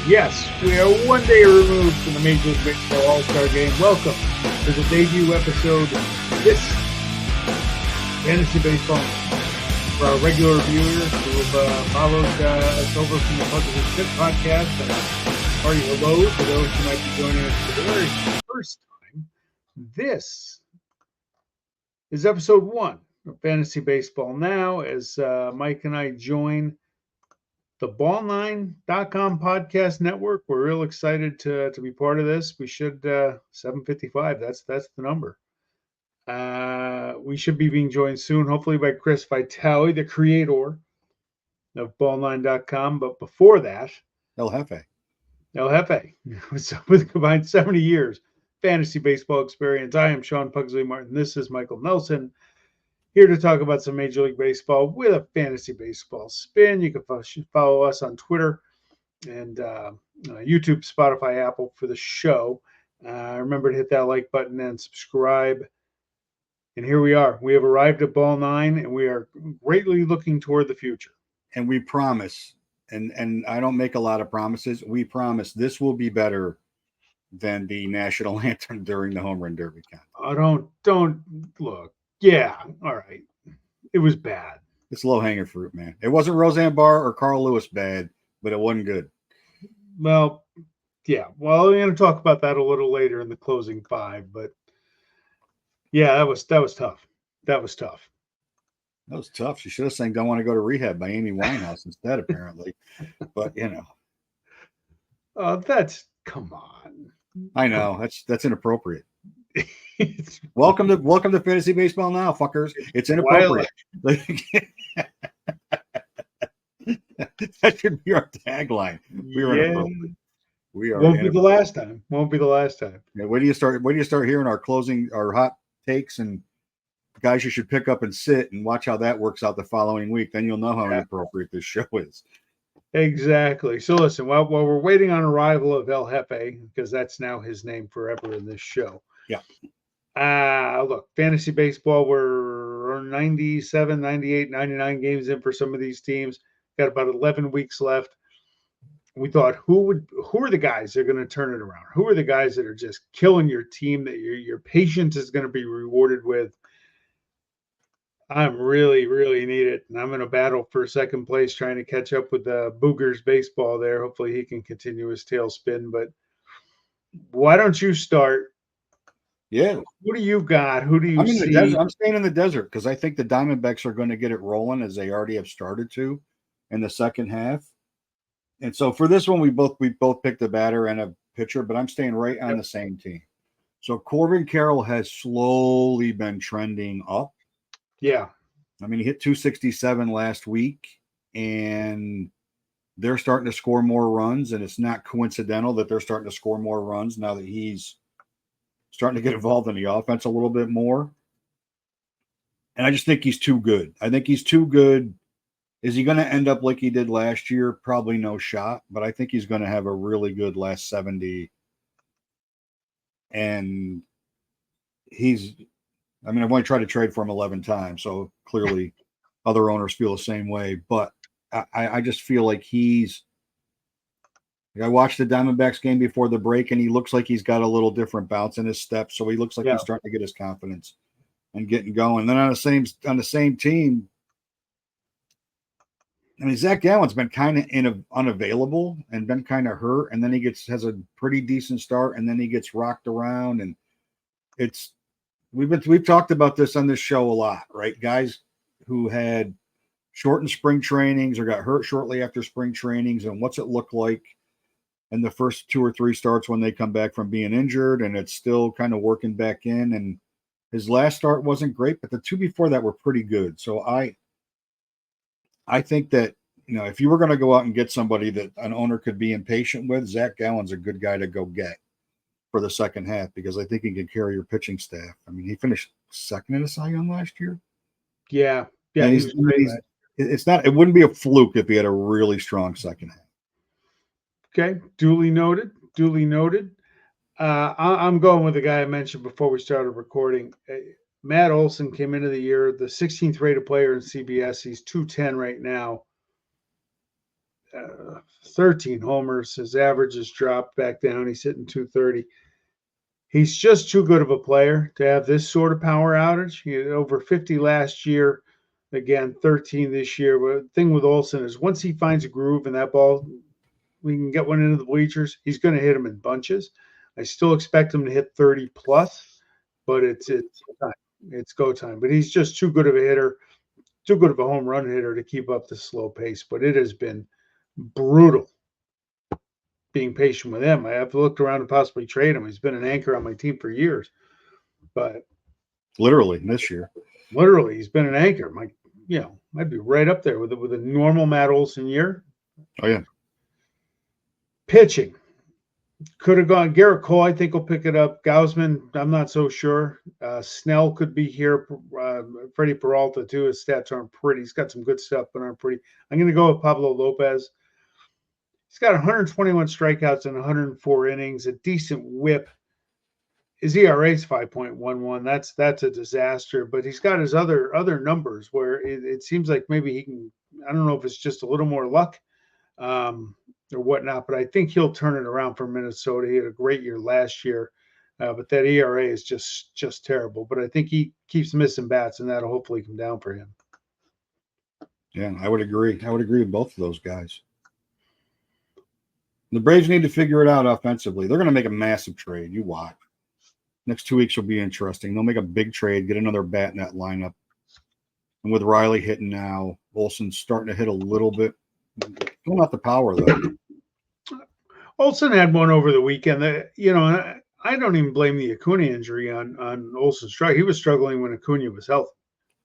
Yes, we are one day removed from the Major League Baseball All-Star Game. Welcome to the debut episode of this Fantasy Baseball. For our regular viewers who have followed us over from the Puzzle and Tip podcast, and party hello to those who might be joining us for the very first time. This is episode 1 of Fantasy Baseball Now, as Mike and I join the Ball9.com podcast network. We're real excited to be part of this. We should 755. That's the number. We should be being joined soon, hopefully by Chris Vitale, the creator of Ball9.com. But before that, El Jefe, with a combined 70 years fantasy baseball experience. I am Sean Pugsley Martin. This is Michael Nelson, here to talk about some Major League Baseball with a fantasy baseball spin. You can follow us on Twitter and YouTube, Spotify, Apple for the show. Remember to hit that like button and subscribe. And here we are. We have arrived at Ball 9, and we are greatly looking toward the future. And we promise, and I don't make a lot of promises, we promise this will be better than the national anthem during the home run derby contest. Oh, don't look. Yeah, all right. It was bad. It's low-hanging fruit, man. It wasn't Roseanne Barr or Carl Lewis bad, but it wasn't good. Well, yeah. Well, we're going to talk about that a little later in the closing 5, but yeah, that was tough. That was tough. That was tough. She should have sang "Don't Want to Go to Rehab" by Amy Winehouse instead, apparently. But you know, come on. I know that's inappropriate. Welcome to Fantasy Baseball Now, fuckers. It's inappropriate. That should be our tagline. We are inappropriate. We are. Won't be the last time. Yeah, when do you start hearing our hot takes and guys you should pick up and sit and watch how that works out the following week? Then you'll know how inappropriate this show is. Exactly. So listen, while we're waiting on arrival of El Jefe, because that's now his name forever in this show. Yeah. Look, fantasy baseball, we're 97, 98, 99 games in for some of these teams. Got about 11 weeks left. We thought, who are the guys that are going to turn it around? Who are the guys that are just killing your team that your patience is going to be rewarded with? I'm really, really need it. And I'm in a battle for second place trying to catch up with Boogers baseball there. Hopefully he can continue his tailspin. But why don't you start? Yeah. Who do you got? Who do you see? I'm staying in the desert because I think the Diamondbacks are going to get it rolling, as they already have started to in the second half. And so for this one, we both picked a batter and a pitcher, but I'm staying right on the same team. So Corbin Carroll has slowly been trending up. Yeah. I mean, he hit 267 last week, and they're starting to score more runs, and it's not coincidental that they're starting to score more runs now that he's starting to get involved in the offense a little bit more. And I just think he's too good. I think he's too good. Is he going to end up like he did last year? Probably no shot, but I think he's going to have a really good last 70. And I've only tried to trade for him 11 times, so clearly other owners feel the same way. But I just feel like I watched the Diamondbacks game before the break, and he looks like he's got a little different bounce in his step. So he looks like he's starting to get his confidence and getting going. And then on the same team, I mean, Zach Gallen's been kind of unavailable and been kind of hurt, and then he has a pretty decent start, and then he gets rocked around, and we've talked about this on this show a lot, right? Guys who had shortened spring trainings or got hurt shortly after spring trainings, and what's it look like in the first 2 or 3 starts when they come back from being injured, and it's still kind of working back in. And his last start wasn't great, but the 2 before that were pretty good. So I think that, if you were going to go out and get somebody that an owner could be impatient with, Zach Gallen's a good guy to go get for the second half, because I think he can carry your pitching staff. I mean, he finished second in the Cy Young last year. Yeah. It wouldn't be a fluke if he had a really strong second half. Okay. Duly noted. I'm going with the guy I mentioned before we started recording. Matt Olson came into the year the 16th rated player in CBS. He's 210 right now. 13 homers. His average has dropped back down. He's hitting 230. He's just too good of a player to have this sort of power outage. He had over 50 last year. Again, 13 this year. But the thing with Olson is once he finds a groove and that ball, we can get one into the bleachers, he's going to hit them in bunches. I still expect him to hit 30 plus, but it's time. It's go time. But he's just too good of a hitter, too good of a home run hitter to keep up the slow pace. But it has been brutal being patient with him. I have looked around to possibly trade him. He's been an anchor on my team for years, but literally this year. Literally, he's been an anchor. I'd be right up there with a normal Matt Olson year. Oh yeah. Pitching could have gone. Garrett Cole, I think, will pick it up. Gausman, I'm not so sure. Snell could be here. Freddie Peralta too. His stats aren't pretty. He's got some good stuff, but aren't pretty. I'm going to go with Pablo Lopez. He's got 121 strikeouts in 104 innings, a decent whip. His ERA is 5.11. That's a disaster. But he's got his other numbers where it seems like maybe he can. I don't know if it's just a little more luck or whatnot, but I think he'll turn it around for Minnesota. He had a great year last year, but that ERA is just terrible. But I think he keeps missing bats, and that'll hopefully come down for him. Yeah, I would agree. I would agree with both of those guys. The Braves need to figure it out offensively. They're going to make a massive trade. You watch. Next 2 weeks will be interesting. They'll make a big trade, get another bat in that lineup. And with Riley hitting now, Olson's starting to hit a little bit. Still not the power, though. Olson had one over the weekend. I don't even blame the Acuna injury on Olson's strike. He was struggling when Acuna was healthy.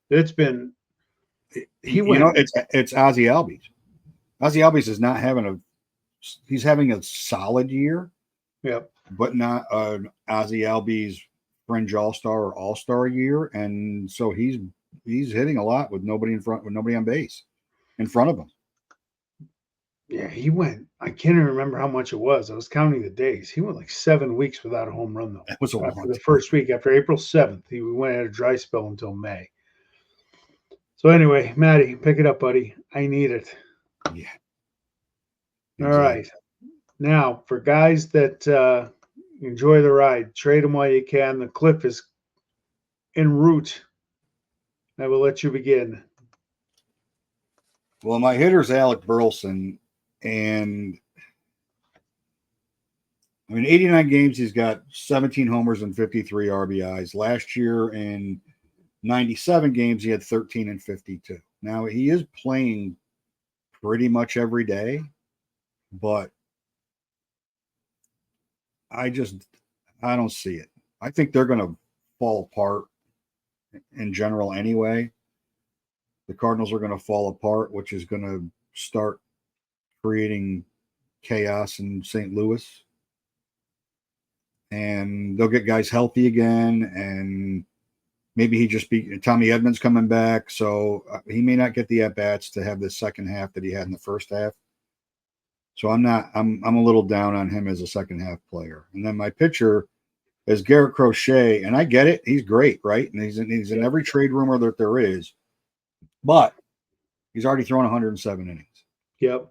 It's been it's Ozzie Albies. Ozzie Albies is not having he's having a solid year. Yep. But not Ozzie Albies fringe all-star or all-star year. And so he's hitting a lot with nobody in front, with nobody on base in front of him. Yeah, he went. I can't even remember how much it was. I was counting the days. He went like 7 weeks without a home run, though. That was a long the first week after April 7th. He went at a dry spell until May. So anyway, Matty, pick it up, buddy. I need it. Yeah. Exactly. All right. Now, for guys that enjoy the ride, trade them while you can. The cliff is en route. I will let you begin. Well, my hitter's Alec Burleson, and 89 games, he's got 17 homers and 53 RBIs. Last year in 97 games, he had 13 and 52. Now, he is playing pretty much every day, but I don't see it. I think they're going to fall apart in general anyway. The Cardinals are going to fall apart, which is going to start creating chaos in St. Louis. And they'll get guys healthy again, and maybe Tommy Edmonds coming back, so he may not get the at-bats to have the second half that he had in the first half. So I'm a little down on him as a second half player. And then my pitcher is Garrett Crochet, and I get it. He's great, right? And he's in every trade rumor that there is. But he's already thrown 107 innings. Yep.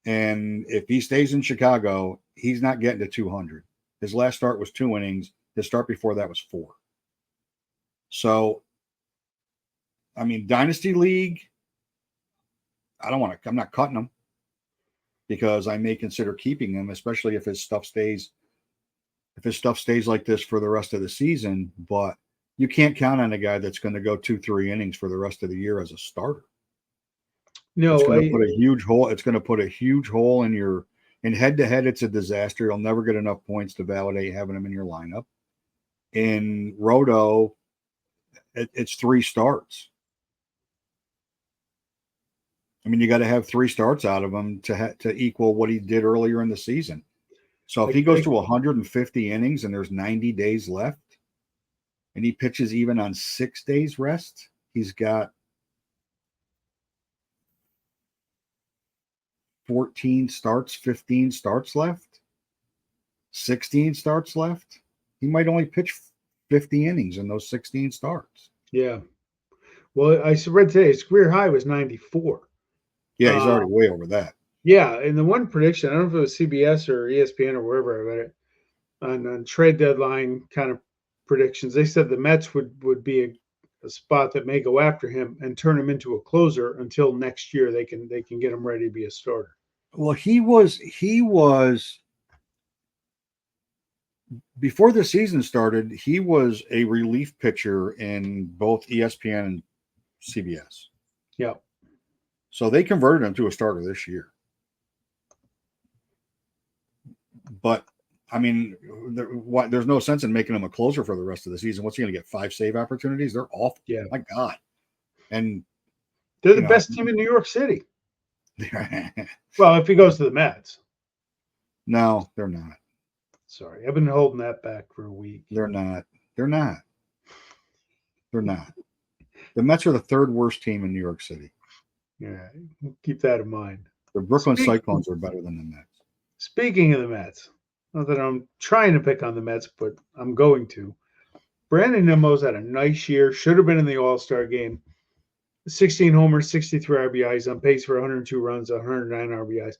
And if he stays in Chicago, he's not getting to 200. His last start was 2 innings. His start before that was 4. So, Dynasty League, I'm not cutting him because I may consider keeping him, especially if his stuff stays like this for the rest of the season. But you can't count on a guy that's going to go 2-3 innings for the rest of the year as a starter. No, it's going to put a huge hole. It's going to put a huge hole in head-to-head. It's a disaster. You'll never get enough points to validate having him in your lineup. In Roto, it's 3 starts. You got to have 3 starts out of him to equal what he did earlier in the season. So if he goes to 150 innings and there's 90 days left, and he pitches even on 6 days rest, he's got 14 starts, 15 starts left, 16 starts left. He might only pitch 50 innings in those 16 starts. Yeah. Well, I read today his career high was 94. Yeah, he's already way over that. Yeah, and the one prediction, I don't know if it was CBS or ESPN or wherever I read it, on trade deadline kind of predictions, they said the Mets would be a spot that may go after him and turn him into a closer until next year they can get him ready to be a starter. Well, he was before the season started, he was a relief pitcher in both ESPN and CBS. Yeah. So they converted him to a starter this year. But I mean, there's no sense in making him a closer for the rest of the season. What's he going to get? 5 save opportunities? They're awful. Yeah. My God. And they're the best team in New York City. Well, if he goes to the Mets. No, they're not. Sorry, I've been holding that back for a week. They're not. They're not. They're not. The Mets are the third worst team in New York City. Yeah, keep that in mind. The Brooklyn Cyclones are better than the Mets. Speaking of the Mets, not that I'm trying to pick on the Mets, but I'm going to. Brandon Nimmo's had a nice year. Should have been in the All-Star game. 16 homers, 63 RBIs, on pace for 102 runs, 109 RBIs.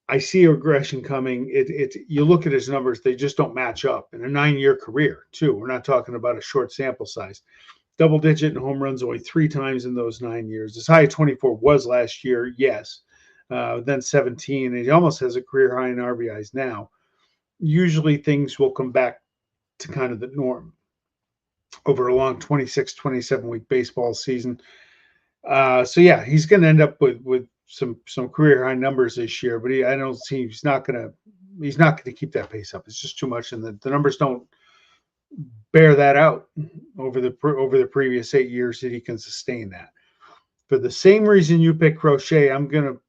I see a regression coming. You look at his numbers; they just don't match up in a 9-year career. Too, we're not talking about a short sample size. Double digit in home runs only 3 times in those 9 years. As high as 24 was last year, yes. Then 17, and he almost has a career high in RBIs now. Usually things will come back to kind of the norm over a long 26, 27-week baseball season. So yeah, he's going to end up with some career high numbers this year, but I don't see he's not going to keep that pace up. It's just too much, and the numbers don't bear that out over the previous 8 years that he can sustain that. For the same reason you pick Crochet, I'm going to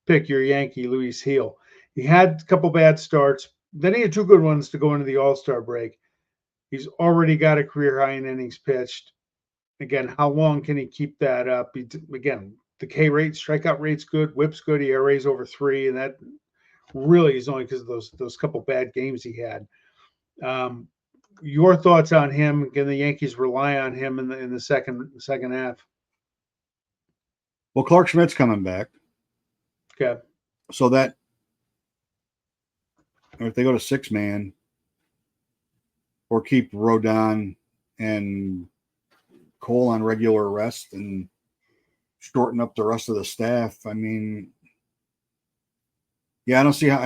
pick your Yankee, Luis Heel. He had a couple bad starts. Then he had 2 good ones to go into the All-Star break. He's already got a career high in innings pitched. Again, how long can he keep that up? Again, the K rate, strikeout rate's good, whip's good, ERA's over 3, and that really is only because of those couple bad games he had. Your thoughts on him? Can the Yankees rely on him in the second half? Well, Clark Schmidt's coming back. Okay. So that if they go to 6-man or keep Rodon and Cole on regular rest and shorten up the rest of the staff, I mean, yeah, I don't see how.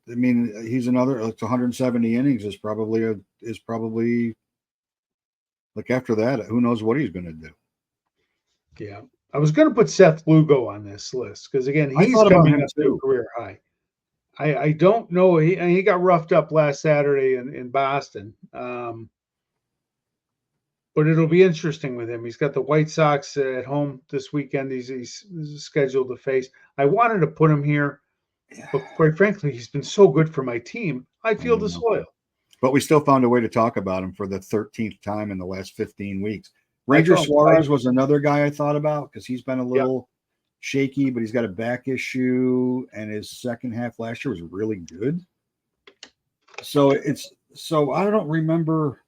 He's another. It's 170 innings is probably like after that. Who knows what he's going to do? Yeah, I was going to put Seth Lugo on this list because again, he's coming up to a career high. I don't know. He got roughed up last Saturday in Boston. But it'll be interesting with him. He's got the White Sox at home this weekend. He's scheduled to face. I wanted to put him here, but quite frankly, he's been so good for my team. I feel disloyal. But we still found a way to talk about him for the 13th time in the last 15 weeks. Ranger Suarez was another guy I thought about because he's been a little shaky, but he's got a back issue, and his second half last year was really good. So I don't remember.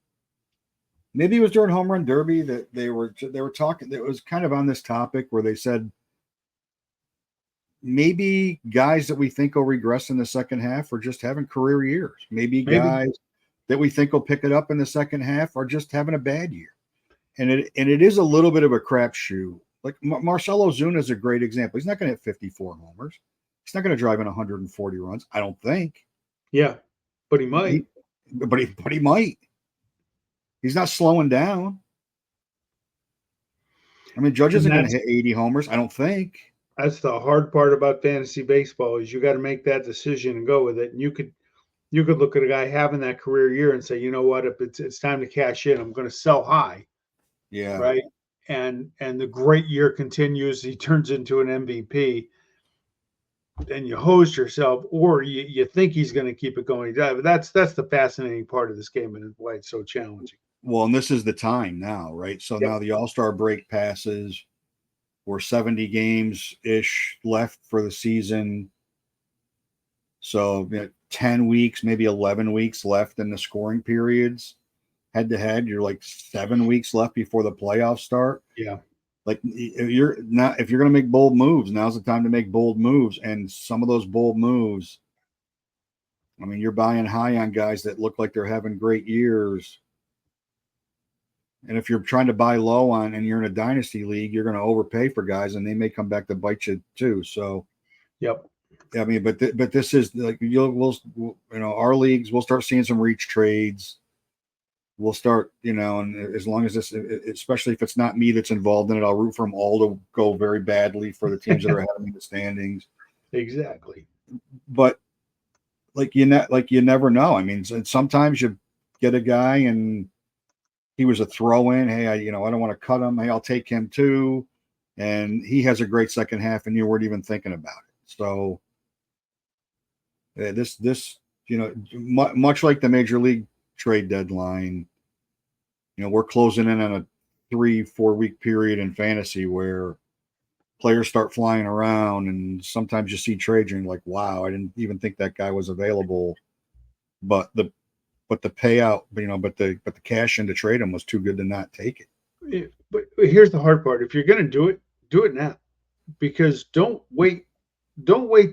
Maybe it was during Home Run Derby that they were talking. It was kind of on this topic where they said maybe guys that we think will regress in the second half are just having career years. Maybe guys that we think will pick it up in the second half are just having a bad year. And it is a little bit of a crapshoot. Like Marcell Ozuna is a great example. He's not going to hit 54 homers. He's not going to drive in 140 runs, I don't think. Yeah, but he might. But he might. He's not slowing down. I mean, Judge isn't going to hit 80 homers, I don't think. That's the hard part about fantasy baseball is you got to make that decision and go with it. And you could look at a guy having that career year and say, you know what, if it's time to cash in, I'm going to sell high. Yeah. Right. And the great year continues. He turns into an MVP. And you hose yourself, or you think he's going to keep it going. But that's the fascinating part of this game and why it's so challenging. Well, and this is the time now, right? So now the All-Star break passes. We're 70 games-ish left for the season. So 10 weeks, maybe 11 weeks left in the scoring periods. Head-to-head, you're like 7 weeks left before the playoffs start. Yeah. Like if you're going to make bold moves, now's the time to make bold moves. And some of those bold moves, I mean, you're buying high on guys that look like they're having great years. And if you're trying to buy low on and you're in a dynasty league, you're going to overpay for guys, and they may come back to bite you too. So, yep. I mean, but this is like our leagues, we'll start seeing some reach trades. We'll start, and as long as this, especially if it's not me that's involved in it, I'll root for them all to go very badly for the teams that are ahead of me in the standings. Exactly. But you never know. I mean, sometimes you get a guy and he was a throw-in. Hey, I don't want to cut him. Hey, I'll take him too. And he has a great second half, and you weren't even thinking about it. So this, much like the major league trade deadline, we're closing in on a 3-4 week period in fantasy where players start flying around, and sometimes you see trades and you're like, wow, I didn't even think that guy was available. But the payout, but the cash in to trade him was too good to not take it. But here's the hard part. If you're going to do it now, because don't wait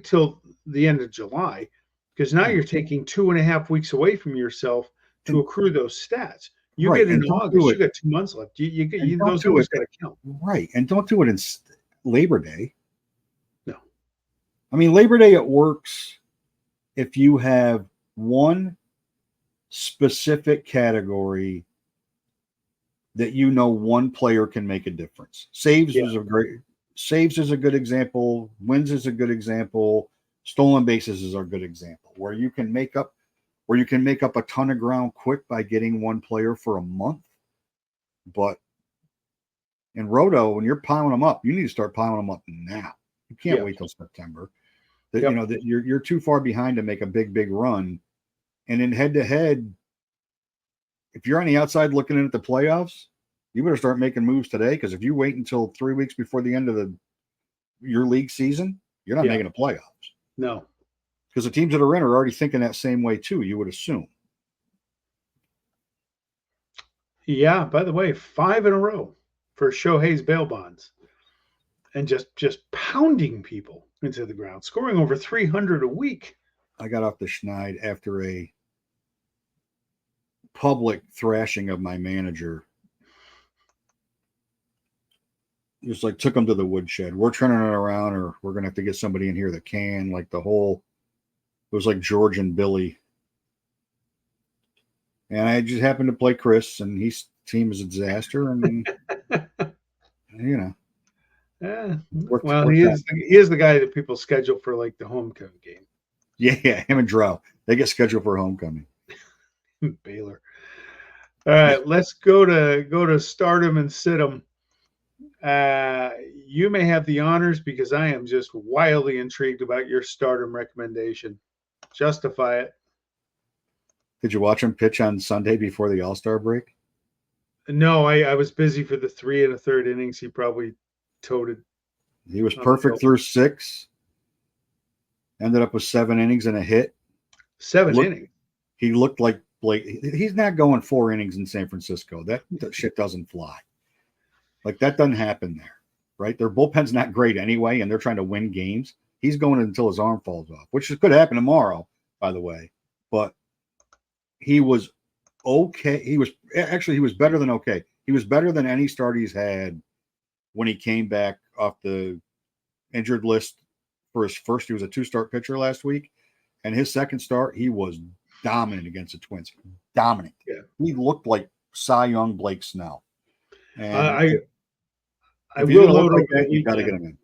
till the end of July, because now you're taking 2.5 weeks away from yourself to accrue those stats. You right, get in August, you got 2 months left. Those numbers got to count. Right, and don't do it in Labor Day. No. I mean, Labor Day, it works if you have one specific category that one player can make a difference. Saves is a good example. Wins is a good example. Stolen bases is a good example where you can make up a ton of ground quick by getting one player for a month. But in Roto, when you're piling them up, you need to start piling them up now. You can't wait till September. That you're too far behind to make a big run. And in head-to-head, if you're on the outside looking in at the playoffs, you better start making moves today, because if you wait until 3 weeks before the end of your league season, you're not making the playoffs. No. Because the teams that are in are already thinking that same way too, you would assume. Yeah, by the way, 5 in a row for Shohei's bail bonds. And just pounding people into the ground, scoring over 300 a week. I got off the schneid after a public thrashing of my manager. Just like took him to the woodshed. We're turning it around, or we're gonna have to get somebody in here that can. Like it was like George and Billy. And I just happened to play Chris, and his team is a disaster, and Yeah. Well, he is the guy that people schedule for like the homecoming game. Yeah, him and Drow. They get scheduled for homecoming. Baylor. All right, let's go to Stardom and Situm. You may have the honors, because I am just wildly intrigued about your Stardom recommendation. Justify it. Did you watch him pitch on Sunday before the All-Star break? No, I was busy for the 3 1/3 innings. He probably toted. He was perfect through 6. Ended up with 7 innings and a hit. 7 innings. He looked like Blake. He's not going 4 innings in San Francisco. That shit doesn't fly. Like, that doesn't happen there, right? Their bullpen's not great anyway, and they're trying to win games. He's going until his arm falls off, which could happen tomorrow, by the way. But he was okay. He was better than okay. He was better than any start he's had when he came back off the injured list for his first. He was a 2-start pitcher last week, and his second start, he was dominant against the Twins. Dominant. Yeah. He looked like Cy Young Blake Snell. And I will note like that, you got to get him in.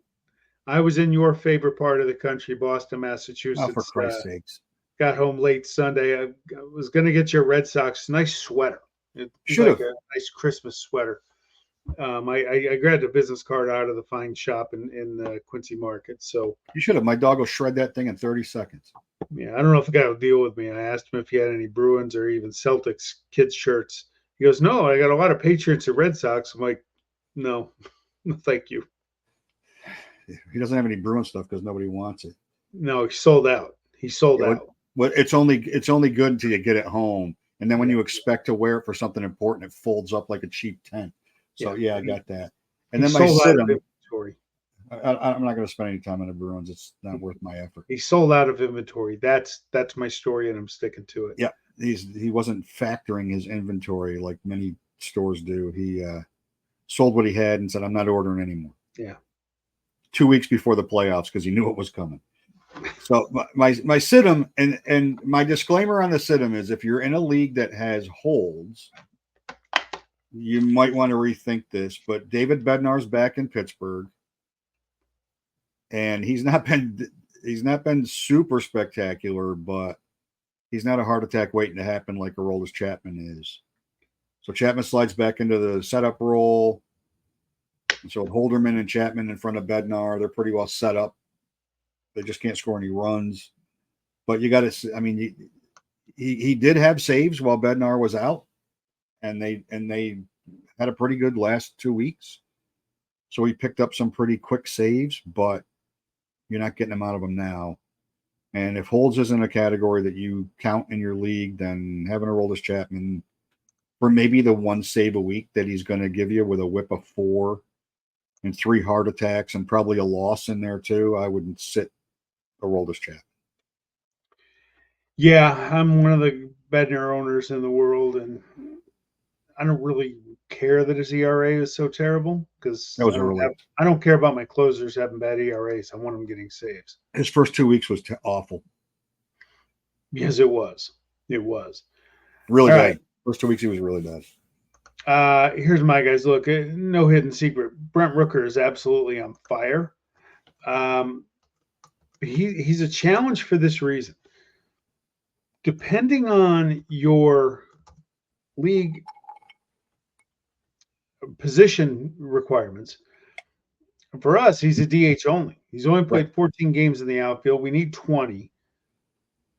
I was in your favorite part of the country, Boston, Massachusetts. Oh, for Christ's sakes. Got home late Sunday. I was going to get your Red Sox nice sweater. Should have. Like a nice Christmas sweater. I grabbed a business card out of the fine shop in the Quincy Market. So you should have. My dog will shred that thing in 30 seconds. Yeah, I don't know if the guy will deal with me. I asked him if he had any Bruins or even Celtics kids shirts. He goes, "No, I got a lot of Patriots and Red Sox." I'm like, "No, no, thank you." He doesn't have any Bruin stuff because nobody wants it. No, he sold out. He sold out. But it's only good until you get it home, and then when you expect to wear it for something important, it folds up like a cheap tent. So yeah, I got that. And he then my sold sit out of him. inventory. I'm not going to spend any time on the Bruins. It's not worth my effort. He sold out of inventory. That's my story, and I'm sticking to it. Yeah, he wasn't factoring his inventory like many stores do. He sold what he had and said, "I'm not ordering anymore." Yeah. 2 weeks before the playoffs because he knew it was coming. So my situm and my disclaimer on the situm is if you're in a league that has holds, you might want to rethink this. But David Bednar's back in Pittsburgh, and he's not been super spectacular, but he's not a heart attack waiting to happen like Aroldis Chapman is. So Chapman slides back into the setup role. And so Holderman and Chapman in front of Bednar, they're pretty well set up. They just can't score any runs. But you got to, I mean, he did have saves while Bednar was out, and they had a pretty good last 2 weeks. So he picked up some pretty quick saves, but you're not getting them out of him now. And if holds isn't a category that you count in your league, then having Aroldis Chapman for maybe the one save a week that he's going to give you with a whip of 4 and 3 heart attacks and probably a loss in there too, I wouldn't sit Aroldis Chapman. Yeah, I'm one of the Bednar owners in the world, and I don't really care that his ERA is so terrible because I don't care about my closers having bad ERAs. I want them getting saves. His first 2 weeks was awful. Yes, it was. It was really bad. Right. First 2 weeks he was really bad. Here's my guys. Look, no hidden secret. Brent Rooker is absolutely on fire. He's a challenge for this reason. Depending on your league position requirements, for us, he's a DH only. He's only played 14 games in the outfield. We need 20.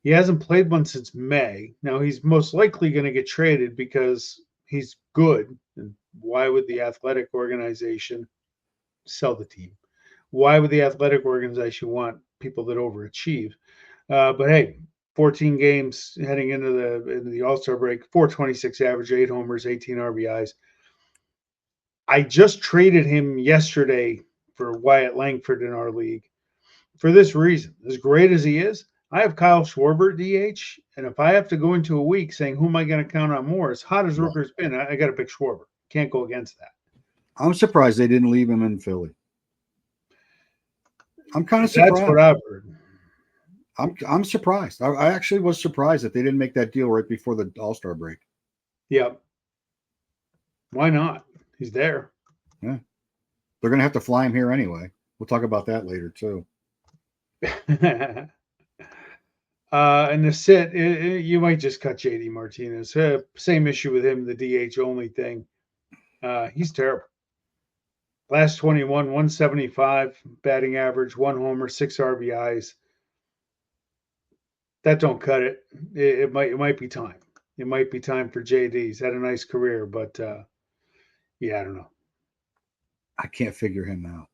He hasn't played one since May. Now, he's most likely going to get traded because he's good. And why would the athletic organization sell the team? Why would the athletic organization want people that overachieve? But hey, 14 games heading into the All-Star break, 426 average, 8 homers, 18 RBIs. I just traded him yesterday for Wyatt Langford in our league for this reason. As great as he is, I have Kyle Schwarber DH, and if I have to go into a week saying who am I going to count on more, as hot as Rooker's been, I got to pick Schwarber. Can't go against that. I'm surprised they didn't leave him in Philly. I'm kind of surprised. That's what I've heard. I'm surprised. I actually was surprised that they didn't make that deal right before the All-Star break. Yep. Why not? He's there. Yeah. They're going to have to fly him here anyway. We'll talk about that later, too. And the sit, you might just cut JD Martinez. Same issue with him, the DH only thing. He's terrible. Last 21, 175 batting average, 1 homer, 6 RBIs. That don't cut it. It might be time. It might be time for JD. He's had a nice career, but yeah, I don't know. I can't figure him out.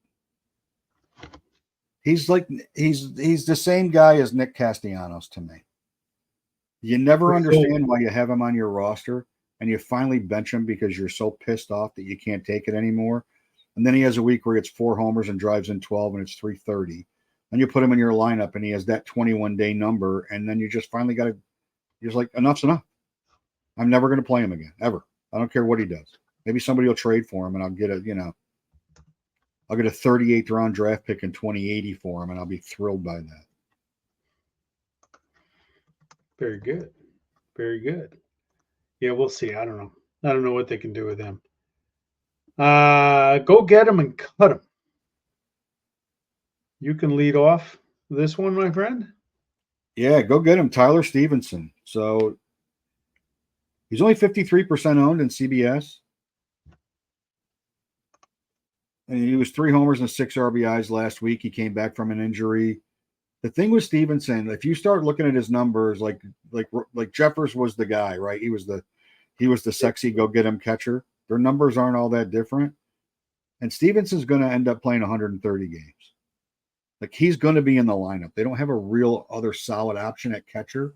He's the same guy as Nick Castellanos to me. You never understand why you have him on your roster, and you finally bench him because you're so pissed off that you can't take it anymore. And then he has a week where he gets 4 homers and drives in 12, and it's 330. And you put him in your lineup, and he has that 21-day number, and then you just finally got to – you're just like, enough's enough. I'm never going to play him again, ever. I don't care what he does. Maybe somebody will trade for him, and I'll get a 38th round draft pick in 2080 for him, and I'll be thrilled by that. Very good. Very good. Yeah, we'll see. I don't know. I don't know what they can do with him. Go get him and cut him. You can lead off this one, my friend. Yeah, go get him. Tyler Stevenson. So he's only 53% owned in CBS. And he was 3 homers and 6 RBIs last week. He came back from an injury. The thing with Stevenson, if you start looking at his numbers, like Jeffers was the guy, right? He was the sexy go get him catcher. Their numbers aren't all that different. And Stevenson's going to end up playing 130 games. Like, he's going to be in the lineup. They don't have a real other solid option at catcher.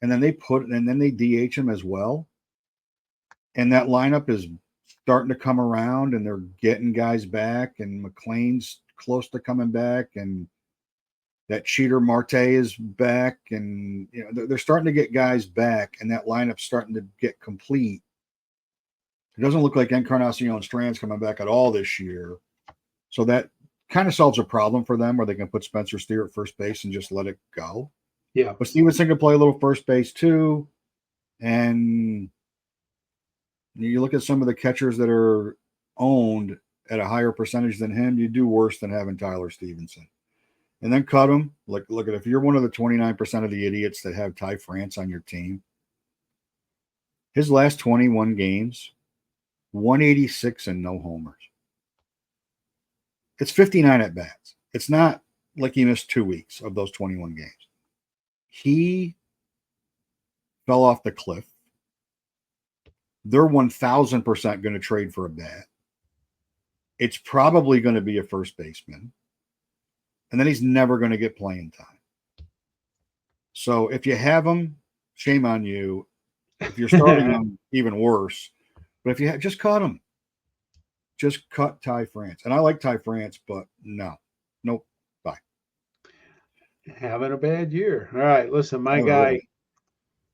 And then they DH him as well. And that lineup is starting to come around, and they're getting guys back, and McLean's close to coming back, and that cheater Marte is back, and they're starting to get guys back, and that lineup's starting to get complete. It doesn't look like Encarnacion Strand's coming back at all this year. So that kind of solves a problem for them where they can put Spencer Steer at first base and just let it go. Yeah. But Stevenson can play a little first base too. And you look at some of the catchers that are owned at a higher percentage than him, you do worse than having Tyler Stevenson. And then cut him. Look at if you're one of the 29% of the idiots that have Ty France on your team, his last 21 games, 186 and no homers. It's 59 at bats. It's not like he missed 2 weeks of those 21 games. He fell off the cliff. They're 1,000% going to trade for a bat. It's probably going to be a first baseman. And then he's never going to get playing time. So if you have him, shame on you. If you're starting him, even worse. But if you just cut him. Just cut Ty France. And I like Ty France, but no. Nope. Bye. Having a bad year. All right, listen, my guy,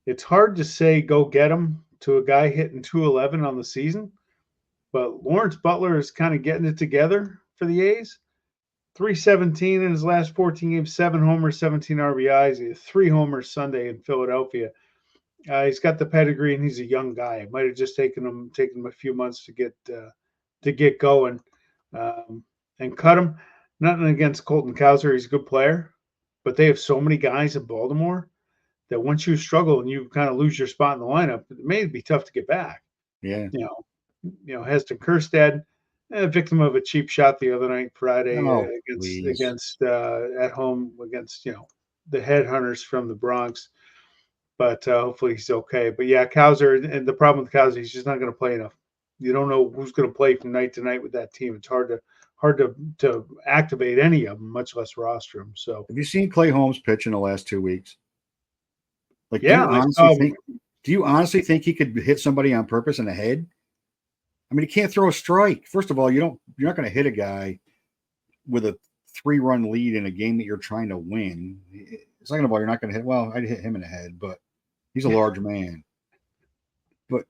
it's hard to say go get him to a guy hitting 211 on the season, but Lawrence Butler is kind of getting it together for the A's. 317 in his last 14 games, 7 homers, 17 RBIs. He had 3 homers Sunday in Philadelphia. He's got the pedigree, and he's a young guy. It might have just taken him a few months to get going, and cut him. Nothing against Colton Cowser. He's a good player, but they have so many guys in Baltimore that once you struggle and you kind of lose your spot in the lineup, it may be tough to get back. Yeah. Heston Kjerstad, victim of a cheap shot the other night, Friday, against at home against the headhunters from the Bronx. But hopefully he's okay. But yeah, Cowser, and the problem with Cowser, he's just not going to play enough. You don't know who's going to play from night to night with that team. It's hard to activate any of them, much less roster them. So, have you seen Clay Holmes pitch in the last 2 weeks? Like, yeah, do you honestly think he could hit somebody on purpose in the head? I mean, he can't throw a strike. First of all, you're not going to hit a guy with a 3-run lead in a game that you're trying to win. Second of all, you're not going to hit. Well, I'd hit him in the head, but he's a large man. But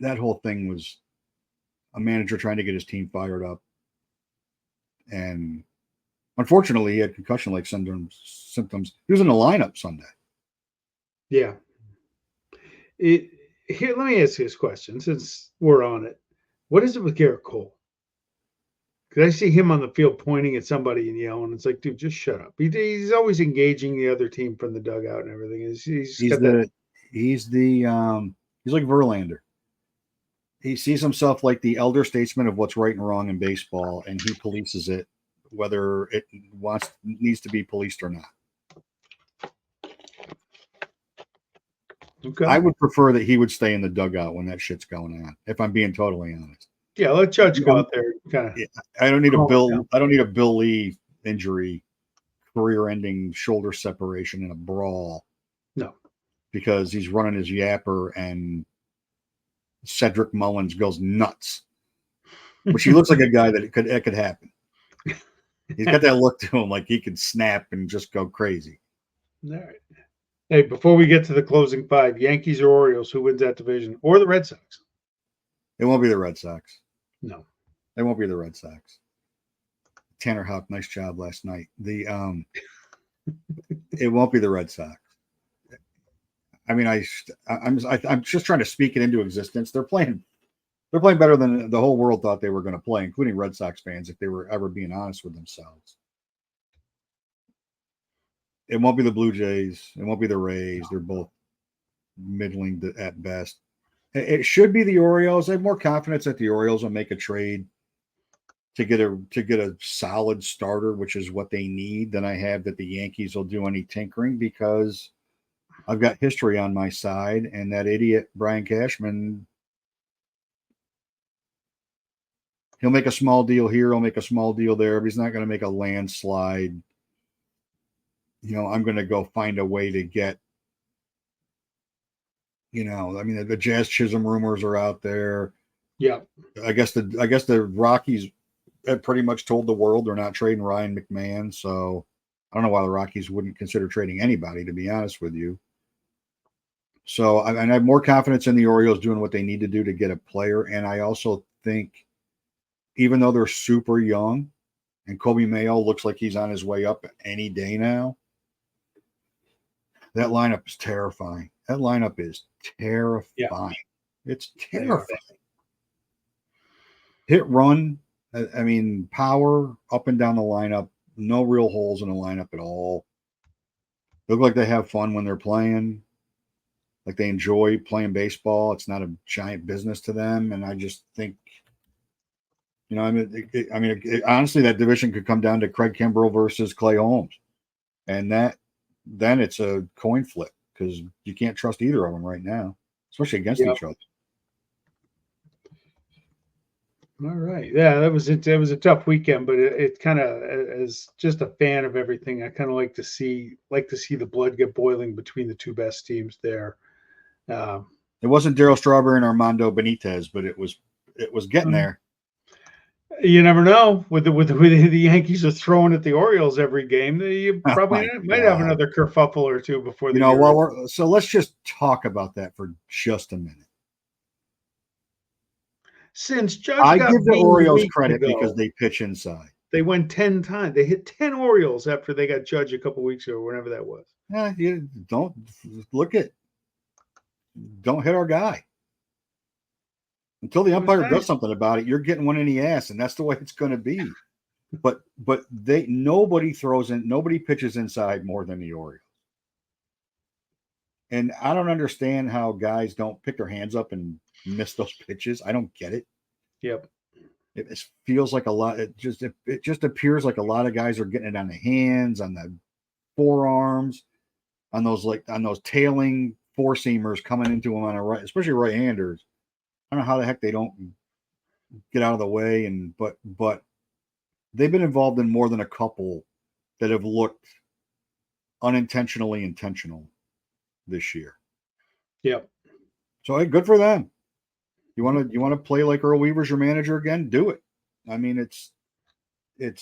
that whole thing was a manager trying to get his team fired up. And unfortunately, he had concussion-like symptoms. He was in the lineup Sunday. Yeah. Here, let me ask you this question since we're on it. What is it with Garrett Cole? Because I see him on the field pointing at somebody and yelling. It's like, dude, just shut up. He's always engaging the other team from the dugout and everything. He's like Verlander. He sees himself like the elder statesman of what's right and wrong in baseball, and he polices it, whether it needs to be policed or not. Okay. I would prefer that he would stay in the dugout when that shit's going on, if I'm being totally honest. Yeah, let Judge go out there. I don't need a Bill Lee injury, career-ending shoulder separation in a brawl. No, because he's running his yapper and Cedric Mullins goes nuts, which he looks like a guy that it could happen. He's got that look to him like he could snap and just go crazy. All right. Hey, before we get to the closing 5, Yankees or Orioles, who wins that division? Or the Red Sox? It won't be the Red Sox. No. It won't be the Red Sox. Tanner Houck, nice job last night. It won't be the Red Sox. I mean, I'm just trying to speak it into existence. They're playing better than the whole world thought they were going to play, including Red Sox fans, if they were ever being honest with themselves. It won't be the Blue Jays. It won't be the Rays. They're both middling at best. It should be the Orioles. I have more confidence that the Orioles will make a trade to get a solid starter, which is what they need, than I have that the Yankees will do any tinkering, because I've got history on my side, and that idiot Brian Cashman, he'll make a small deal here, he'll make a small deal there, but he's not going to make a landslide. I'm going to go find a way to get You know, I mean, the Jazz Chisholm rumors are out there. Yeah. I guess the Rockies have pretty much told the world they're not trading Ryan McMahon. So I don't know why the Rockies wouldn't consider trading anybody, to be honest with you. So I have more confidence in the Orioles doing what they need to do to get a player. And I also think, even though they're super young, and Kobe Mayo looks like he's on his way up any day now, that lineup is terrifying. That lineup is terrifying. Yeah. It's terrifying. Hit run, I mean, power up and down the lineup. No real holes in the lineup at all. Look like they have fun when they're playing. Like they enjoy playing baseball. It's not a giant business to them. And I just think, you know, honestly, that division could come down to Craig Kimbrell versus Clay Holmes. And then it's a coin flip because you can't trust either of them right now, especially against each other. All right. Yeah, it was a tough weekend, but it kind of, as just a fan of everything, I kind of like to see the blood get boiling between the two best teams there. It wasn't Darryl Strawberry and Armando Benitez, but it was getting there. You never know with the Yankees are throwing at the Orioles every game. You probably might have another kerfuffle or two before the year. Well, so let's just talk about that for just a minute. Since Judge I got give the Orioles credit ago, because they pitch inside. They went 10 times. They hit 10 Orioles after they got Judge a couple weeks ago, whenever that was. Yeah, you don't hit our guy. Until the umpire does something about it, you're getting one in the ass, and that's the way it's going to be. But nobody pitches inside more than the Orioles. And I don't understand how guys don't pick their hands up and miss those pitches. I don't get it. Yep. It feels like a lot. It just appears like a lot of guys are getting it on the hands, on the forearms, on those tailing four seamers coming into them on a right, especially right-handers. I don't know how the heck they don't get out of the way, but they've been involved in more than a couple that have looked unintentionally intentional this year. Yep. So hey, good for them. You want to play like Earl Weaver's your manager again? Do it. I mean, it's. I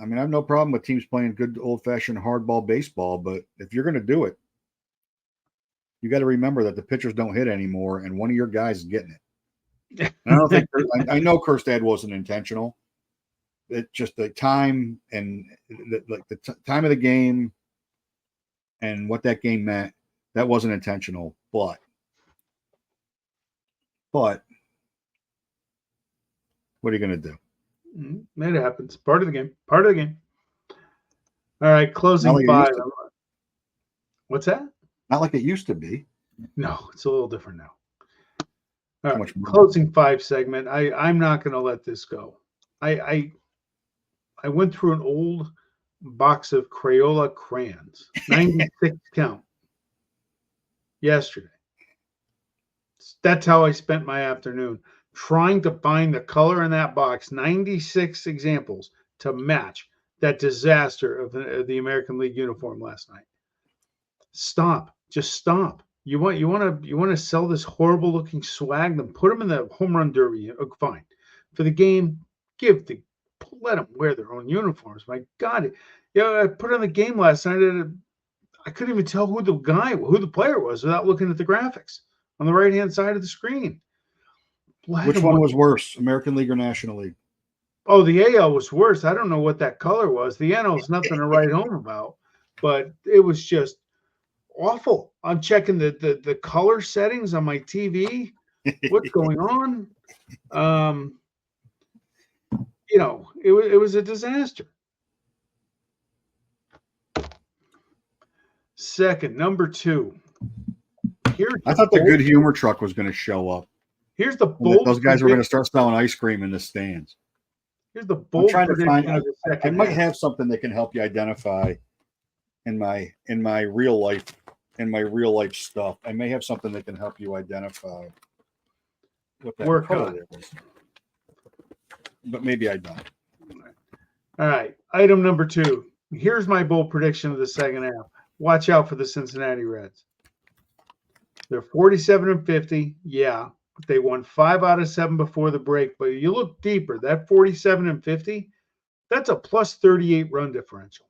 mean, I have no problem with teams playing good old-fashioned hardball baseball, but if you're going to do it, you got to remember that the pitchers don't hit anymore, and one of your guys is getting it. And I don't think I know Kjerstad wasn't intentional. It's just the time and the time of the game and what that game meant. That wasn't intentional, but what are you going to do? It happens. Part of the game. Part of the game. All right, closing five. What's that? Not like it used to be. No, it's a little different now. All right, closing five segment. I'm not going to let this go. I went through an old box of Crayola crayons, 96 count, yesterday. That's how I spent my afternoon, trying to find the color in that box, 96 examples to match that disaster of the American League uniform last night. Stop. Just stop. You want to sell this horrible looking swag, then put them in the home run derby. Fine. For the game, let them wear their own uniforms. My God. I put on the game last night. I couldn't even tell who the player was without looking at the graphics on the right-hand side of the screen. Which one was worse, American League or National League? Oh, the AL was worse. I don't know what that color was. The NL is nothing to write home about, but it was just awful. I'm checking the color settings on my TV. What's going on? It was a disaster. Second, number two. I thought the Good Humor truck was going to show up. Here's the bold. Those guys were going to start selling ice cream in the stands. Here's the bold. I'm trying to find. I might have something that can help you identify in my real life stuff. I may have something that can help you identify what that color is. But maybe I don't. All right. Item number two. Here's my bold prediction of the second half. Watch out for the Cincinnati Reds. They're 47-50. Yeah. They won 5 out of 7 before the break. But you look deeper, that 47-50, that's a plus 38 run differential.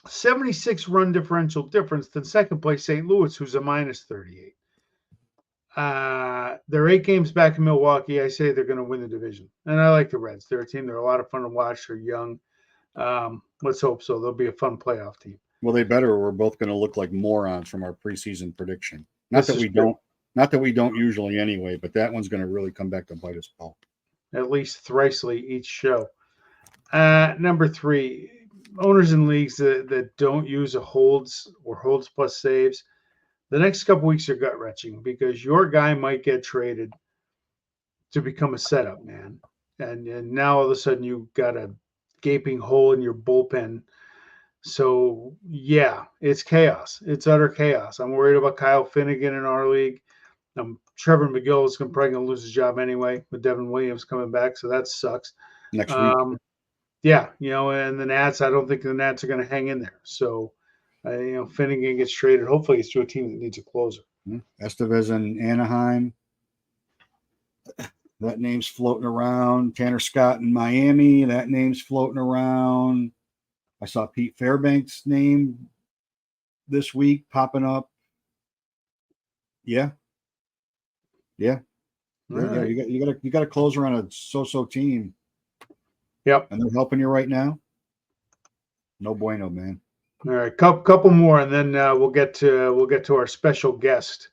76 run differential difference than second place St. Louis, who's a minus 38. They're 8 games back in Milwaukee. I say they're going to win the division. And I like the Reds. They're a team. They're a lot of fun to watch. They're young. Let's hope so. They'll be a fun playoff team. Well, they better. We're both going to look like morons from our preseason prediction. Not This that we is true. don't. Not that we don't usually anyway, but that one's going to really come back to bite us both. At least thrisely each show. Number 3, owners in leagues that don't use a holds or holds plus saves. The next couple weeks are gut wrenching because your guy might get traded to become a setup man, and now all of a sudden you've got a gaping hole in your bullpen. So yeah, it's chaos. It's utter chaos. I'm worried about Kyle Finnegan in our league. Trevor McGill is probably going to lose his job anyway with Devin Williams coming back, so that sucks. Next week. Yeah, and the Nats, I don't think the Nats are going to hang in there. So, Finnegan gets traded. Hopefully, it's to a team that needs a closer. Estevez in Anaheim. That name's floating around. Tanner Scott in Miami. That name's floating around. I saw Pete Fairbanks' name this week popping up. Yeah. Right. You got a closer on a so-so team. Yep. And they're helping you right now. No bueno, man. All right, couple more, and then we'll get to our special guest.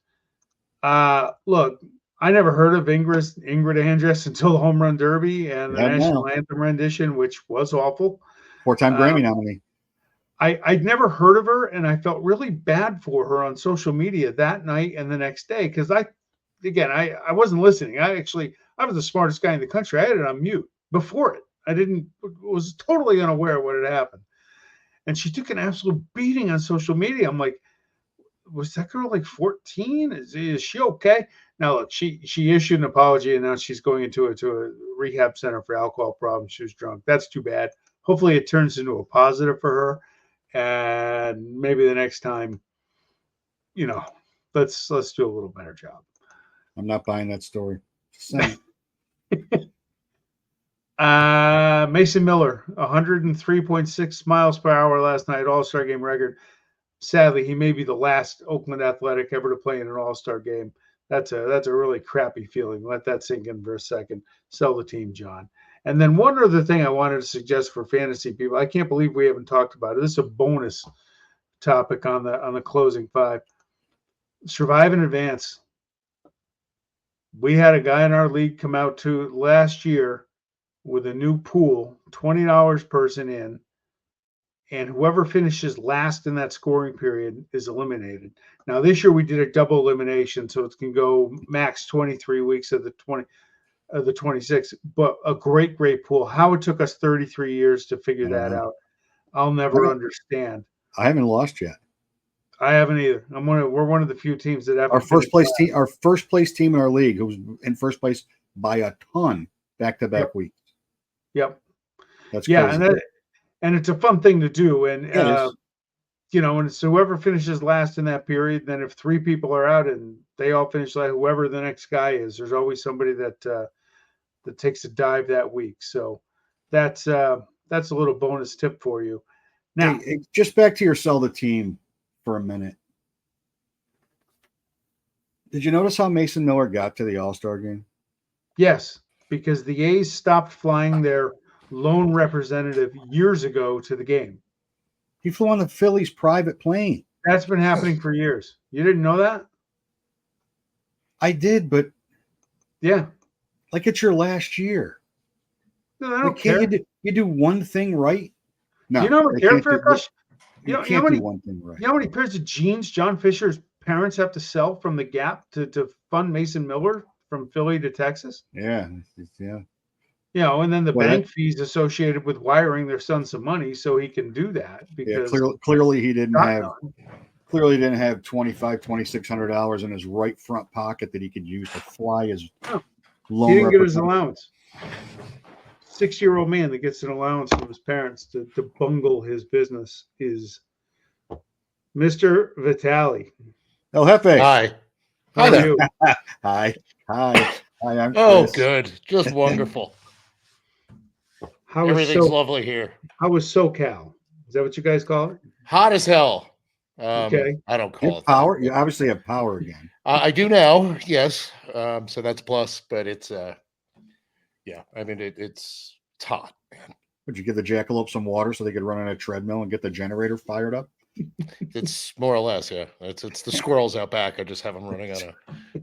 Look, I never heard of Ingrid Andress until the Home Run Derby and the National Anthem rendition, which was awful. 4-time Grammy nominee. I'd never heard of her, and I felt really bad for her on social media that night and the next day because I wasn't listening. I was the smartest guy in the country. I had it on mute before it. Was totally unaware of what had happened. And she took an absolute beating on social media. I'm like, was that girl like 14? Is she okay? Now, look, she issued an apology and now she's going into a rehab center for alcohol problems. She was drunk. That's too bad. Hopefully it turns into a positive for her. And maybe the next time, let's do a little better job. I'm not buying that story. Just Mason Miller, 103.6 miles per hour last night, All-Star game record. Sadly, he may be the last Oakland Athletic ever to play in an All-Star game. That's a really crappy feeling. Let that sink in for a second. Sell the team, John. And then one other thing I wanted to suggest for fantasy people. I can't believe we haven't talked about it. This is a bonus topic on the closing 5. Survive in advance. We had a guy in our league come out to last year with a new pool, $20 person in, and whoever finishes last in that scoring period is eliminated. Now, this year we did a double elimination, so it can go max 23 weeks of the 26, but a great pool. How it took us 33 years to figure that out, I'll never understand. I haven't lost yet. I haven't either. We're one of the few teams that have our first place team in our league, who was in first place by a ton back-to-back weeks. Yep. That's crazy. And it's a fun thing to do. And and so whoever finishes last in that period, then if 3 people are out and they all finish like whoever the next guy is, there's always somebody that takes a dive that week. So that's a little bonus tip for you. Now, hey, just back to your sell the team for a minute. Did you notice how Mason Miller got to the All-Star game? Yes, because the A's stopped flying their lone representative years ago to the game. He flew on the Phillies' private plane. That's been happening for years. You didn't know that? I did, but yeah, like it's your last year. No, I don't care. You do one thing right. No, you know what care for a question? You can't do one thing right. You know how many pairs of jeans John Fisher's parents have to sell from the Gap to fund Mason Miller from Philly to Texas? Yeah. And then the bank fees associated with wiring their son some money so he can do that. Because clearly he didn't have $2,600 in his right front pocket that he could use to fly his loan. He didn't get his allowance. 6-year-old man that gets an allowance from his parents to bungle his business is Mr. Vitale. El Jefe. Hi. How are there. you? Hi. Hi. I'm Oh, Chris. good. Just wonderful. How is Everything's lovely here. How is SoCal? Is that what you guys call it? Hot as hell. Okay. I don't You call have it power. that. You obviously have power again. I do now, yes. So that's a plus, but it's yeah. I mean, it's hot, man. Would you give the jackalope some water so they could run on a treadmill and get the generator fired up? It's more or less, yeah. It's the squirrels out back. I just have them running on a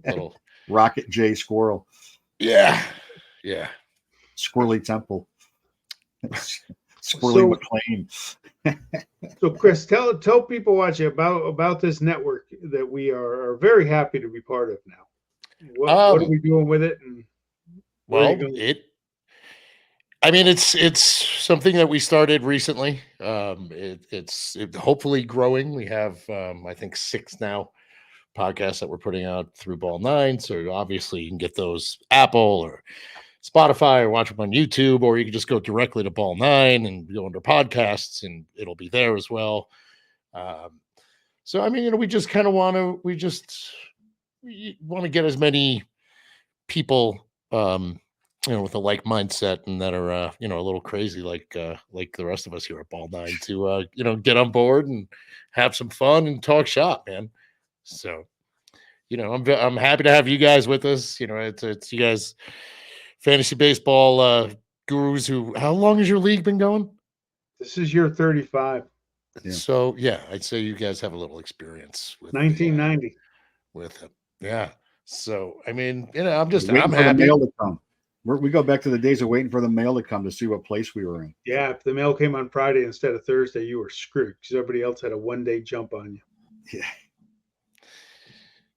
little Rocket J Squirrel. yeah. Squirrely Temple. Squirrely So- McLean. So, Chris, tell people watching about this network that we are very happy to be part of now. What are we doing with it? And where are you Well, going? I mean, it's something that we started recently. It's hopefully growing. We have, I think, 6 now podcasts that we're putting out through Ball 9. So obviously, you can get those Apple or Spotify or watch them on YouTube, or you can just go directly to Ball 9 and go under podcasts, and it'll be there as well. So I mean, we just kind of want to get as many people with a like mindset and that are a little crazy like the rest of us here at Ball 9 to get on board and have some fun and talk shop, man. So I'm happy to have you guys with us. It's you guys, fantasy baseball gurus. How long has your league been going? This is year 35, Yeah. So yeah, I'd say you guys have a little experience with 1990. with it. Yeah. So I mean, I'm Waiting I'm for the happy. mail to come. We go back to the days of waiting for the mail to come to see what place we were in. Yeah, if the mail came on Friday instead of Thursday, you were screwed because everybody else had a 1-day jump on you. Yeah.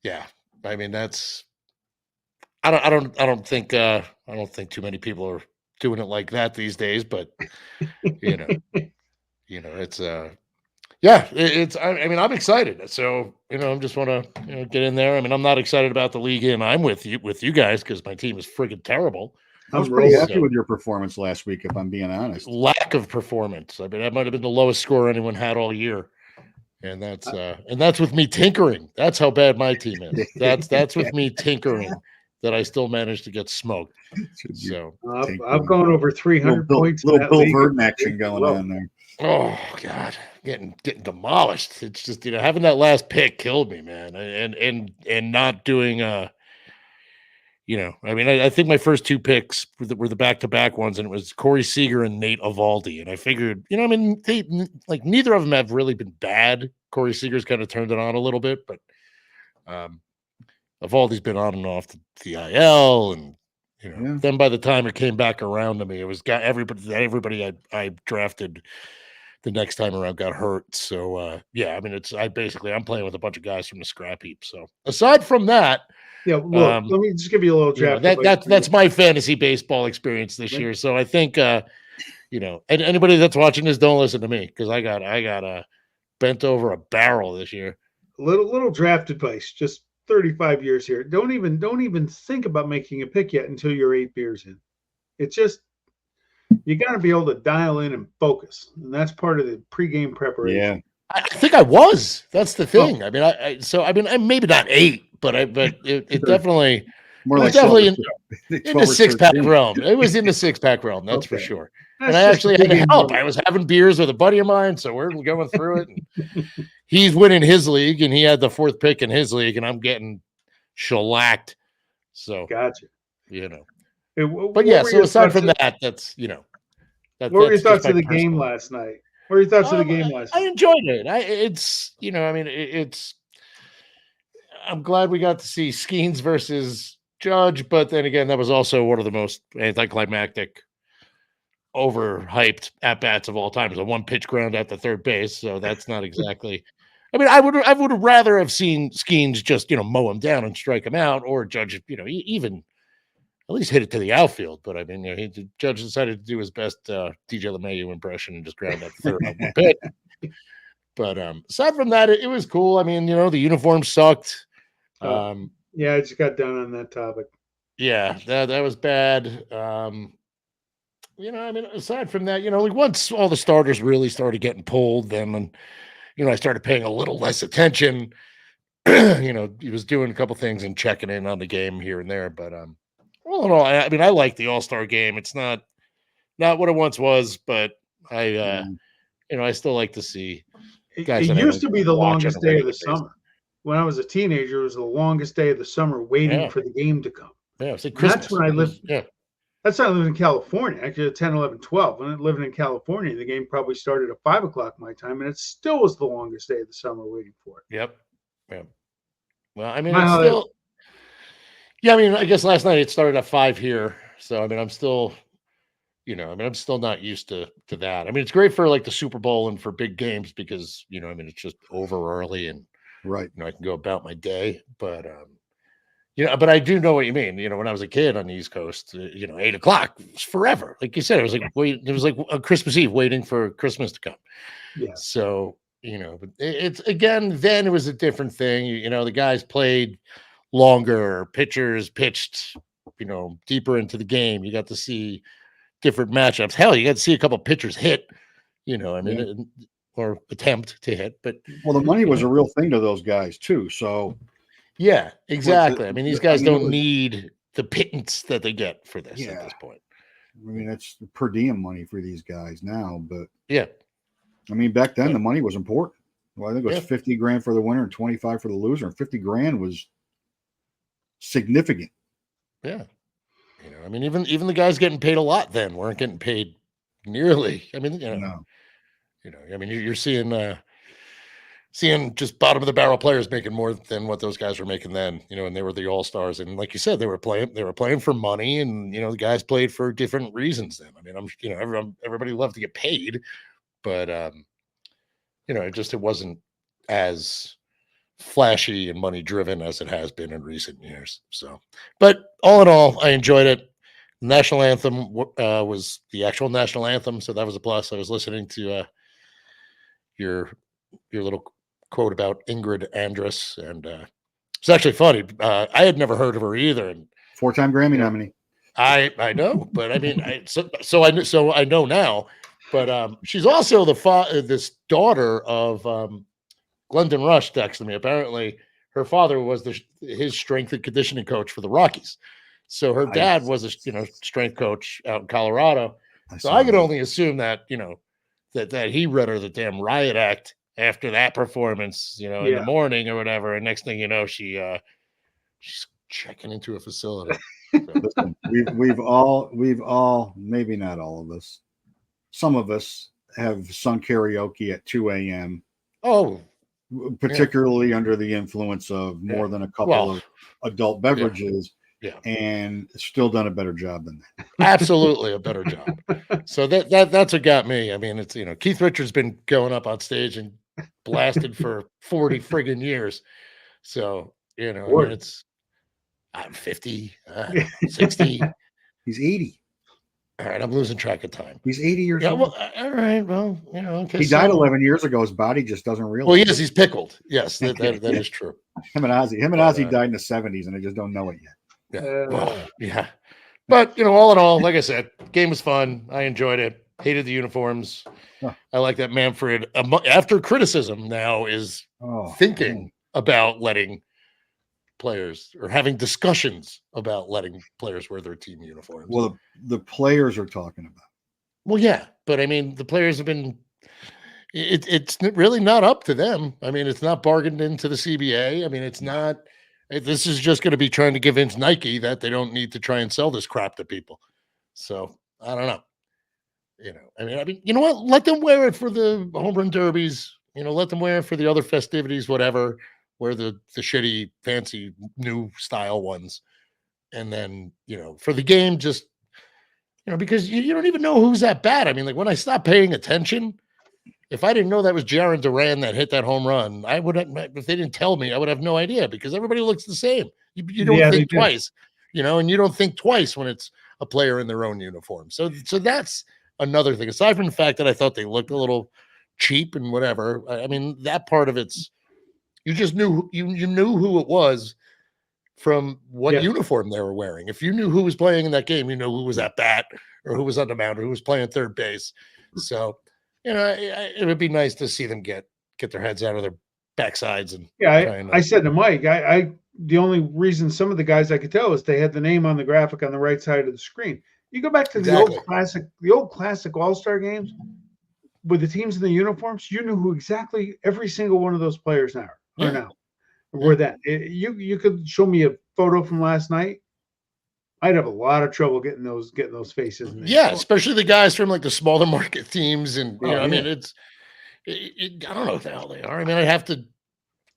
Yeah. I mean, that's I don't think too many people are doing it like that these days, but it's I mean, I'm excited. So, I just want to get in there. I mean, I'm not excited about the league and I'm with you guys because my team is friggin' terrible. I was I'm pretty rolling. happy with your performance last week, if I'm being honest. Lack of performance. I mean, that might have been the lowest score anyone had all year. And that's with me tinkering. That's how bad my team is. That's with me tinkering that I still managed to get smoked. So I've gone over 300 points. Little in that Bill league. Verdon action going Whoa. on there. oh God, getting demolished. It's just having that last pick killed me, man. And not doing I mean, I think my first 2 picks were the back-to-back ones, and it was Corey Seager and Nate Eovaldi. And I figured, I mean, neither of them have really been bad. Corey Seager's kind of turned it on a little bit, but Eovaldi's been on and off the IL, and then by the time it came back around to me, it was got everybody I drafted the next time around got hurt. So yeah, I mean, I'm playing with a bunch of guys from the scrap heap. So aside from that. Yeah, look, let me just give you a little draft. That's my fantasy baseball experience this year. So I think and anybody that's watching this, don't listen to me because I got bent over a barrel this year. Little draft advice. Just 35 years here. Don't even think about making a pick yet until you're 8 beers in. It's just you got to be able to dial in and focus, and that's part of the pregame preparation. Yeah, I think I was. That's the thing. I mean, I'm maybe not 8. But it definitely more it like was definitely in the 6-pack 13. realm. It was in the 6-pack realm, that's for Okay. sure. That's And I just actually the had pregame help. run. I was having beers with a buddy of mine, so we're going through it. And he's winning his league, and he had the 4th pick in his league, and I'm getting shellacked. So Gotcha. But yeah, so aside from that, that's what were your thoughts of the personal game last night? What were your thoughts of the game last I night? enjoyed it. I mean, it's. I'm glad we got to see Skeens versus Judge, but then again, that was also one of the most anticlimactic, overhyped at bats of all time. It was a 1-pitch ground at the third base, so that's not exactly. I mean, I would rather have seen Skeens just mow him down and strike him out, or Judge even at least hit it to the outfield. But I mean, Judge decided to do his best DJ LeMahieu impression and just ground out the third on 1 pitch. But aside from that, it was cool. I mean, the uniform sucked. Yeah, I just got done on that topic. Yeah, that was bad. I mean, aside from that, once all the starters really started getting pulled, then I started paying a little less attention. he was doing a couple things and checking in on the game here and there. But all in all, I mean, I like the All-Star game. It's not what it once was, but I I still like to see guys It that I used don't to be the watch on a longest day of regular the basis. summer. When I was a teenager, it was the longest day of the summer waiting Yeah. for the game to come. Yeah, it's like And Christmas. that's when I lived. Yeah. That's when I lived in California, actually at 10, 11, 12. When I lived in California, the game probably started at 5 o'clock my time, and it still was the longest day of the summer waiting for it. Yep. Yeah. Well, I mean, Wow, it's still. Yeah, I mean, I guess last night it started at 5 here, so I mean, I'm still, I'm still not used to that. I mean, it's great for like the Super Bowl and for big games because I mean, it's just over early and Right. I can go about my day. But but I do know what you mean. When I was a kid on the East Coast, 8 o'clock was forever. Like you said, it was like it was like a Christmas Eve waiting for Christmas to come. Yeah. So but it's again, then it was a different thing. The guys played longer, pitchers pitched, deeper into the game. You got to see different matchups. Hell, you got to see a couple pitchers hit. I mean, or attempt to hit. But well, the money was a real thing to those guys too. So yeah, exactly. I mean, these guys don't it was, need the pittance that they get for this at this point. I mean, that's per diem money for these guys now, but yeah, I mean, back then the money was important. Well, I think it was 50 grand for the winner and 25 for the loser, and 50 grand was significant. Yeah. I mean, even the guys getting paid a lot then weren't getting paid nearly. I mean, No. I mean, you're seeing just bottom of the barrel players making more than what those guys were making then, and they were the all-stars. And like you said, they were playing for money, and the guys played for different reasons then. I mean, everybody loved to get paid, but it wasn't as flashy and money driven as it has been in recent years. So, but all in all, I enjoyed it. National anthem was the actual national anthem, so that was a plus. I was listening to your little quote about Ingrid Andress, and it's actually funny. I had never heard of her either, and 4-time Grammy nominee. I know, but I mean, so I know now. But she's also this daughter of Glendon Rush texted me. Apparently, her father was his strength and conditioning coach for the Rockies. So her dad was a strength coach out in Colorado. So I could only assume that that he read her the damn riot act after that performance, in the morning or whatever. And next thing you know, she's checking into a facility. So. Listen, we've all, maybe not all of us, some of us have sung karaoke at 2 a.m. Oh, particularly under the influence of more than a couple of adult beverages. Yeah. And still done a better job than that. Absolutely a better job. So that's what got me. I mean, it's Keith Richards been going up on stage and blasted for 40 friggin' years. So, I mean, I'm 50, 60. He's 80. All right, I'm losing track of time. He's 80 years old. Well, all right. Well, he died 11 years ago. His body just doesn't realize. Well, yes, he's pickled. Yes, that is true. Him and Ozzy died in the 70s, and they just don't know it yet. Yeah. But, all in all, like I said, game was fun. I enjoyed it. Hated the uniforms. I like that Manfred, after criticism, now is thinking about letting players or having discussions about letting players wear their team uniforms. Well, the players are talking about. Well, yeah. But, I mean, the players have been it's really not up to them. I mean, it's not bargained into the CBA. I mean, it's not. This is just going to be trying to convince Nike that they don't need to try and sell this crap to people. So I don't know. I mean, you know what? Let them wear it for the home run derbies. Let them wear it for the other festivities, whatever. Wear the shitty, fancy, new style ones, and then for the game, just because you don't even know who's that bad. I mean, like when I stopped paying attention. If I didn't know that was Jaron Duran that hit that home run, I would have. If they didn't tell me, I would have no idea because everybody looks the same. You don't think twice, and you don't think twice when it's a player in their own uniform. So that's another thing. Aside from the fact that I thought they looked a little cheap and whatever, I mean that part of it's you just knew you knew who it was from what uniform they were wearing. If you knew who was playing in that game, you know who was at bat or who was on the mound or who was playing third base. So. It would be nice to see them get their heads out of their backsides and I said to Mike, I the only reason some of the guys I could tell is they had the name on the graphic on the right side of the screen. You go back to the old classic All-Star games with the teams in the uniforms, you knew who exactly every single one of those players were that. You could show me a photo from last night. I'd have a lot of trouble getting those faces. Especially the guys from like the smaller market teams, and I mean, I don't know what the hell they are. I mean, I'd have to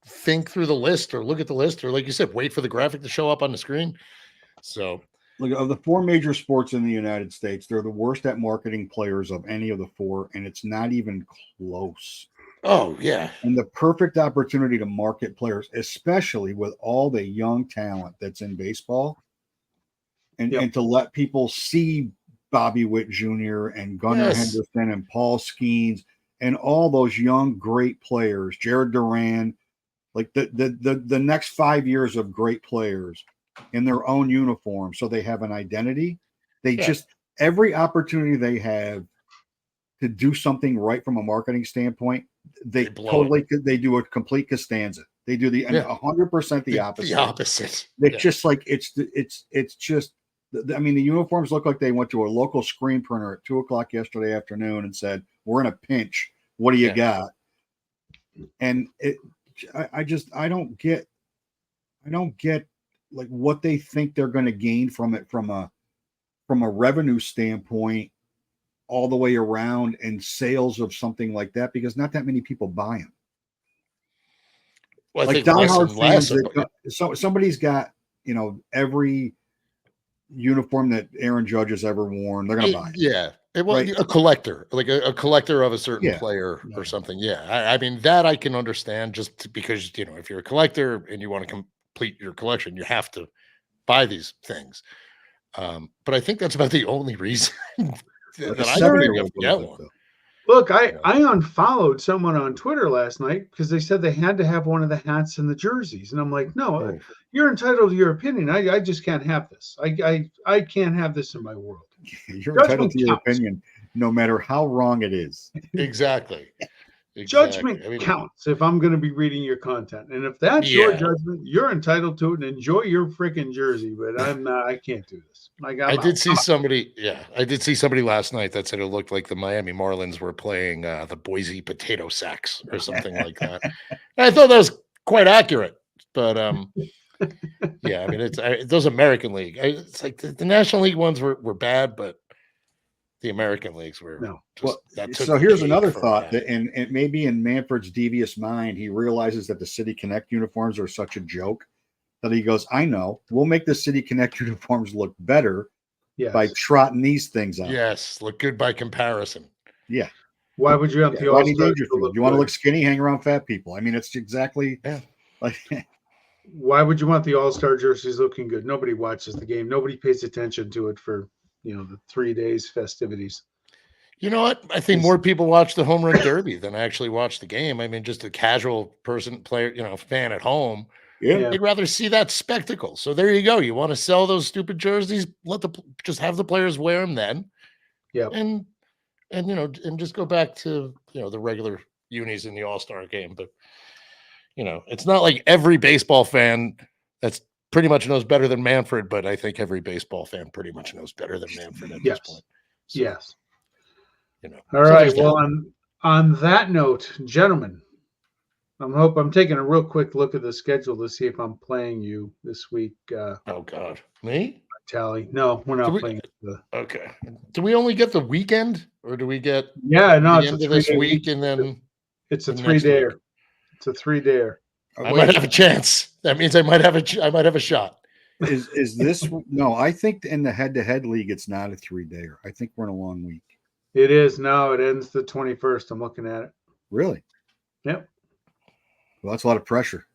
think through the list or look at the list, or like you said, wait for the graphic to show up on the screen. So, look, of the 4 major sports in the United States, they're the worst at marketing players of any of the 4, and it's not even close. Oh, yeah. And the perfect opportunity to market players, especially with all the young talent that's in baseball, and to let people see Bobby Witt Jr. and Gunnar Henderson and Paul Skeens and all those young, great players, Jared Duran, like the next 5 years of great players in their own uniform, so they have an identity. They just, every opportunity they have to do something right from a marketing standpoint, they do a complete Costanza. They do the 100% the opposite. The opposite. It's just like it's just. I mean, the uniforms look like they went to a local screen printer at 2:00 yesterday afternoon and said, "We're in a pinch. What do you got?" And I don't get like what they think they're going to gain from it from a revenue standpoint all the way around and sales of something like that, because not that many people buy them. Well, like diehard fans, somebody's got every uniform that Aaron Judge has ever worn, they're going to buy it. Yeah. A collector, like a collector of a certain player or something. Yeah. I mean, that I can understand, just because, if you're a collector and you want to complete your collection, you have to buy these things. But I think that's about the only reason that I can think of to get one. Look, I unfollowed someone on Twitter last night because they said they had to have one of the hats and the jerseys. And I'm like, no, you're entitled to your opinion. I just can't have this. I can't have this in my world. You're entitled to your opinion, no matter how wrong it is. Exactly. Judgment counts if I'm going to be reading your content. And if that's your judgment, you're entitled to it, and enjoy your freaking jersey. But I can't do this. I did see somebody last night that said it looked like the Miami Marlins were playing the Boise Potato Sacks or something like that. I thought that was quite accurate, but I mean, it's those American League. It's like the National League ones were bad, but the American leagues were so here's another thought that, and it may be in Manfred's devious mind, he realizes that the City Connect uniforms are such a joke that he goes, I know, we'll make the City Connect uniforms look better by trotting these things out. Yes, look good by comparison. Yeah. Why would you have the All-Star? You want to look skinny, hang around fat people. I mean, it's exactly like. Why would you want the All-Star jerseys looking good? Nobody watches the game. Nobody pays attention to it for the 3 days festivities. You know what? I think more people watch the home run derby than actually watch the game. I mean, just a casual fan at home. Yeah. You'd rather see that spectacle. So there you go. You want to sell those stupid jerseys? Just have the players wear them then. Yeah. And just go back to, the regular unis in the All-Star game. But, it's not like every baseball fan that's pretty much knows better than Manfred, but I think every baseball fan pretty much knows better than Manfred at this point. So, yes. All right. Well, on that note, gentlemen, I'm taking a real quick look at the schedule to see if I'm playing you this week. Oh God, me? Tally. No, we're not playing. Okay. Do we only get the weekend, or do we get? Yeah, no, it's the end of this week, and then it's a 3-dayer. It's a 3-dayer. I might have a chance. That means I might have a shot. Is this no? I think in the head-to-head league, it's not a 3-dayer. I think we're in a long week. It is now. It ends the 21st. I'm looking at it. Really? Yep. Well, that's a lot of pressure.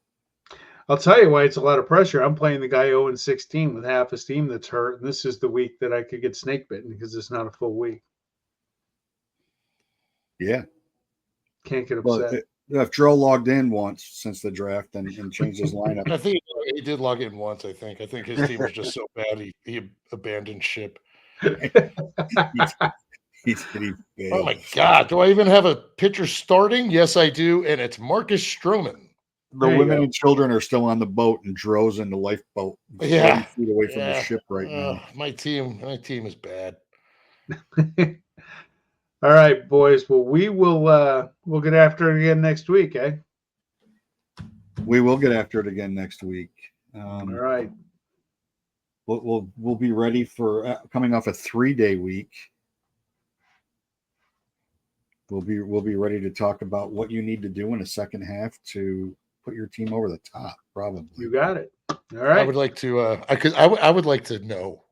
I'll tell you why it's a lot of pressure. I'm playing the guy 0-16 with half his team that's hurt, and this is the week that I could get snake bitten because it's not a full week. Yeah. Can't get upset. If Joe logged in once since the draft and changed his lineup. I think he did log in once, I think. I think his team was just so bad he abandoned ship. Oh my God. Do I even have a pitcher starting? Yes, I do. And it's Marcus Stroman. The There you women go. and children are still on the boat, and Dro's in the lifeboat, 40 Yeah. feet away from the Yeah. ship right now. My team is bad. All right, boys. Well, we'll get after it again next week, eh? We will get after it again next week. All right. We'll be ready for coming off a 3-day week. We'll be ready to talk about what you need to do in the second half to put your team over the top. Probably. You got it. All right. I would like to. I would like to know.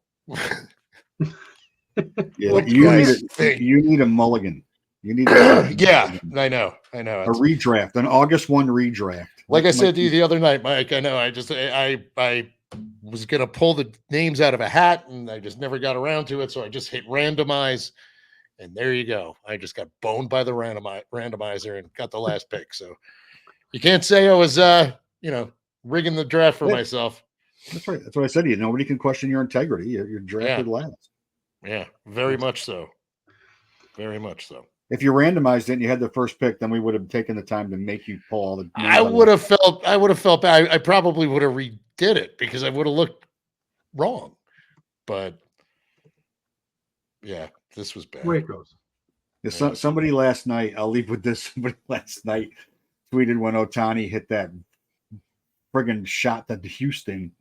Yeah, What you you need guys think? you need a mulligan. You need Yeah, I know. a It's- redraft, an August 1 redraft. like I That said might to you be- the other night, Mike. I know. I was gonna pull the names out of a hat, and I just never got around to it. So I just hit randomize, and there you go. I just got boned by the randomizer and got the last pick. So you can't say I was, rigging the draft for Yeah. myself. That's right. That's what I said to you. Nobody can question your integrity. You're drafted last. Yeah, very much so. Very much so. If you randomized it and you had the first pick, then we would have taken the time to make you pull all the. I would have felt bad. I probably would have redid it because I would have looked wrong. But yeah, this was bad. Way it goes. Yeah, somebody last night, I'll leave with this. Somebody last night tweeted when Otani hit that friggin' shot to Houston.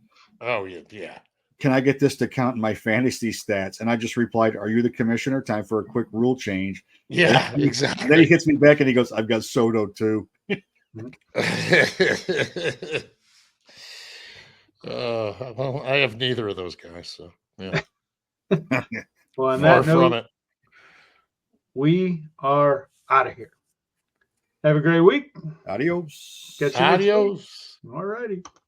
Oh yeah. Can I get this to count in my fantasy stats? And I just replied, "Are you the commissioner? Time for a quick rule change." Yeah, And exactly. then he hits me back and he goes, "I've got Soto too." Well, I have neither of those guys, so yeah. Well, on Far that from note, it. we are out of here. Have a great week. Adios. Catch you next week. Adios. All righty.